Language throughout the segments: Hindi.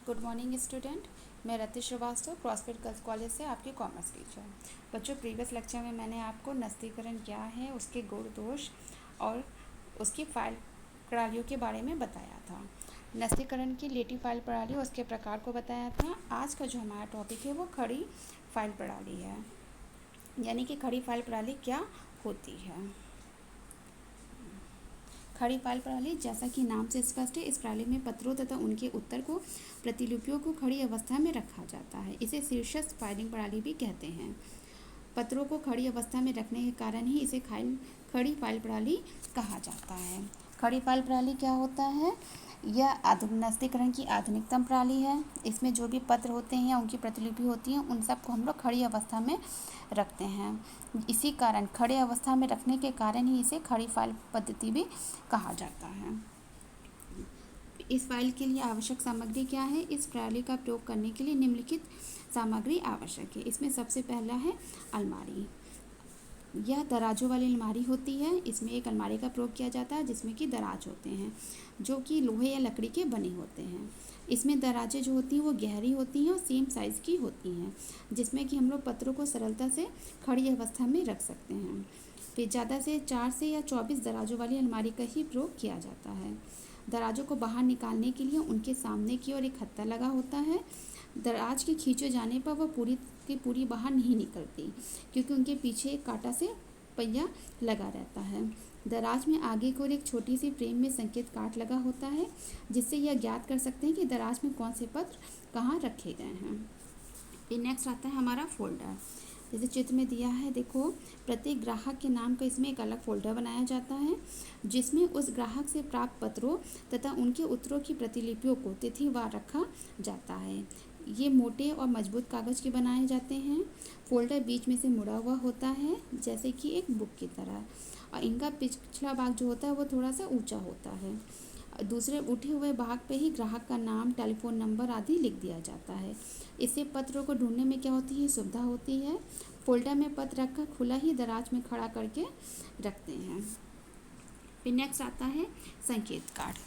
Good morning student. मैं रति श्रीवास्तव क्रॉसफिट गर्ल्स कॉलेज से आपकी कॉमर्स टीचर। बच्चों, प्रीवियस लेक्चर में मैंने आपको नस्तीकरण क्या है, उसके गुण दोष और उसकी फाइल प्रणालियों के बारे में बताया था। नस्तीकरण की लेटिव फाइल प्रणाली और उसके प्रकार को बताया था। आज का जो हमारा टॉपिक है वो खड़ी फाइल प्रणाली है, यानी कि खड़ी फाइल प्रणाली क्या होती है। खड़ी फाइल प्रणाली, जैसा कि नाम से स्पष्ट है, इस प्रणाली में पत्रों तथा उनके उत्तर को प्रतिलिपियों को खड़ी अवस्था में रखा जाता है। इसे शीर्षस्थ फाइलिंग प्रणाली भी कहते हैं। पत्रों को खड़ी अवस्था में रखने के कारण ही इसे खड़ी फाइल प्रणाली कहा जाता है। खड़ी फाइल प्रणाली क्या होता है? यह नस्तीकरण की आधुनिकतम प्रणाली है। इसमें जो भी पत्र होते हैं या उनकी प्रतिलिपि होती हैं, उन सबको हम लोग खड़ी अवस्था में रखते हैं। इसी कारण खड़े अवस्था में रखने के कारण ही इसे खड़ी फाइल पद्धति भी कहा जाता है। इस फाइल के लिए आवश्यक सामग्री क्या है? इस प्रणाली का प्रयोग करने के लिए निम्नलिखित सामग्री आवश्यक है। इसमें सबसे पहला है अलमारी। यह दराजों वाली अलमारी होती है। इसमें एक अलमारी का प्रयोग किया जाता है जिसमें कि दराज होते हैं, जो कि लोहे या लकड़ी के बने होते हैं। इसमें दराजें जो होती हैं वो गहरी होती हैं और सेम साइज़ की होती हैं, जिसमें कि हम लोग पत्रों को सरलता से खड़ी अवस्था में रख सकते हैं। फिर ज़्यादा से 4 से या 24 दराजों वाली अलमारी का ही प्रयोग किया जाता है। दराजों को बाहर निकालने के लिए उनके सामने की ओर एक हत्था लगा होता है। दराज के खींचे जाने पर वह पूरी की पूरी बाहर नहीं निकलती, क्योंकि उनके पीछे एक कांटा से पहिया लगा रहता है। दराज में आगे की ओर एक छोटी सी फ्रेम में संकेत काट लगा होता है, जिससे यह ज्ञात कर सकते हैं कि दराज में कौन से पत्र कहाँ रखे गए हैं। फिर नेक्स्ट आता है हमारा फोल्डर। जैसे चित्र में दिया है, देखो, प्रत्येक ग्राहक के नाम का इसमें एक अलग फोल्डर बनाया जाता है, जिसमें उस ग्राहक से प्राप्त पत्रों तथा उनके उत्तरों की प्रतिलिपियों को तिथिवार रखा जाता है। ये मोटे और मजबूत कागज़ के बनाए जाते हैं। फोल्डर बीच में से मुड़ा हुआ होता है, जैसे कि एक बुक की तरह, और इनका पिछला भाग जो होता है वो थोड़ा सा ऊंचा होता है। दूसरे उठे हुए भाग पे ही ग्राहक का नाम, टेलीफोन नंबर आदि लिख दिया जाता है। इससे पत्रों को ढूंढने में क्या होती है? सुविधा होती है। फोल्डर में पत्र रखकर खुला ही दराज में खड़ा करके रखते हैं। फिर नेक्स्ट आता है संकेत कार्ड।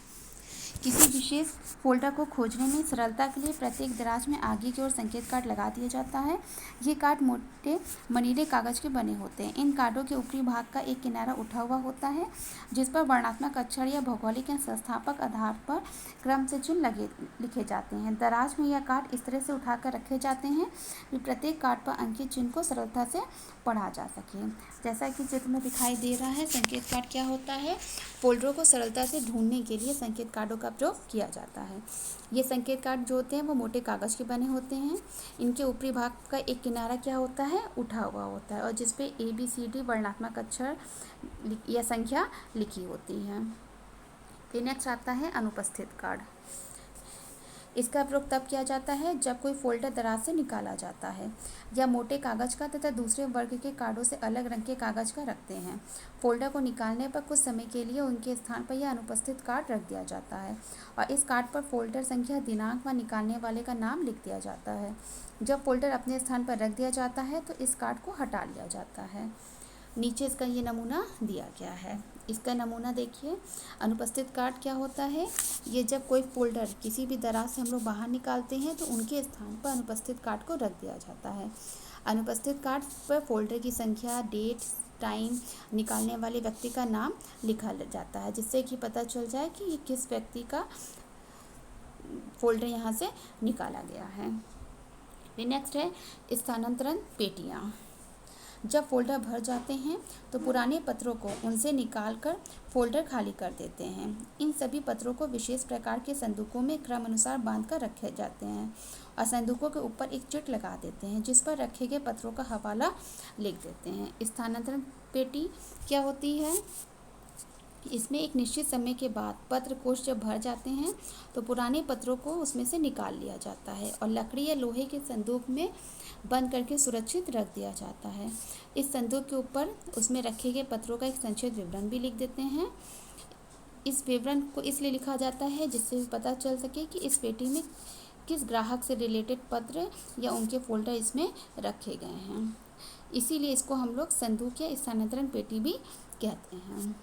किसी विशेष फोल्डर को खोजने में सरलता के लिए प्रत्येक दराज में आगे की ओर संकेत कार्ड लगा दिया जाता है। ये कार्ड मोटे मनीले कागज के बने होते हैं। इन कार्डों के ऊपरी भाग का एक किनारा उठा हुआ होता है, जिस पर वर्णात्मक अक्षर या भौगोलिक या संस्थापक आधार पर क्रम से चिन्ह लिखे जाते हैं। दराज में यह कार्ड इस तरह से उठाकर रखे जाते हैं कि प्रत्येक कार्ड पर अंकित चिन्ह को सरलता से पढ़ा जा सके। जैसा कि चित्र में दिखाई दे रहा है, संकेत कार्ड क्या होता है? फोल्डरों को सरलता से ढूंढने के लिए संकेत कार्डों का प्रयोग किया जाता है। ये संकेत कार्ड जो होते हैं वो मोटे कागज़ के बने होते हैं। इनके ऊपरी भाग का एक किनारा क्या होता है? उठा हुआ होता है, और जिस पे ABCD वर्णात्मक अक्षर या संख्या लिखी होती है। फिर नेक्स्ट आता है अनुपस्थित कार्ड। इसका प्रयोग तब किया जाता है जब कोई फोल्डर दराज से निकाला जाता है या मोटे कागज़ का तथा दूसरे वर्ग के कार्डों से अलग रंग के कागज़ का रखते हैं। फोल्डर को निकालने पर कुछ समय के लिए उनके स्थान पर यह अनुपस्थित कार्ड रख दिया जाता है, और इस कार्ड पर फोल्डर संख्या, दिनांक व निकालने वाले का नाम लिख दिया जाता है। जब फोल्डर अपने स्थान पर रख दिया जाता है तो इस कार्ड को हटा लिया जाता है। नीचे इसका ये नमूना दिया गया है। इसका नमूना देखिए। अनुपस्थित कार्ड क्या होता है? ये जब कोई फोल्डर किसी भी दराज से हम लोग बाहर निकालते हैं तो उनके स्थान पर अनुपस्थित कार्ड को रख दिया जाता है। अनुपस्थित कार्ड पर फोल्डर की संख्या, डेट, टाइम, निकालने वाले व्यक्ति का नाम लिखा जाता है, जिससे कि पता चल जाए कि ये किस व्यक्ति का फोल्डर यहाँ से निकाला गया है। नेक्स्ट है स्थानांतरण पेटियाँ। जब फोल्डर भर जाते हैं तो पुराने पत्रों को उनसे निकालकर फोल्डर खाली कर देते हैं। इन सभी पत्रों को विशेष प्रकार के संदूकों में क्रम अनुसार बांध कर रखे जाते हैं, और संदूकों के ऊपर एक चिट लगा देते हैं, जिस पर रखे गए पत्रों का हवाला लिख देते हैं। स्थानांतरण पेटी क्या होती है? इसमें एक निश्चित समय के बाद पत्र कोष जब भर जाते हैं तो पुराने पत्रों को उसमें से निकाल लिया जाता है और लकड़ी या लोहे के संदूक में बंद करके सुरक्षित रख दिया जाता है। इस संदूक के ऊपर उसमें रखे गए पत्रों का एक संक्षिप्त विवरण भी लिख देते हैं। इस विवरण को इसलिए लिखा जाता है जिससे पता चल सके कि इस पेटी में किस ग्राहक से रिलेटेड पत्र या उनके फोल्डर इसमें रखे गए हैं। इसीलिए इसको हम लोग संदूक या स्थानांतरण पेटी भी कहते हैं।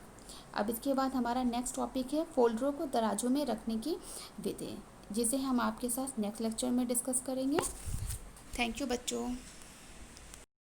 अब इसके बाद हमारा नेक्स्ट टॉपिक है फोल्डरों को दराजों में रखने की विधि। जिसे हम आपके साथ नेक्स्ट लेक्चर में डिस्कस करेंगे। थैंक यू बच्चों।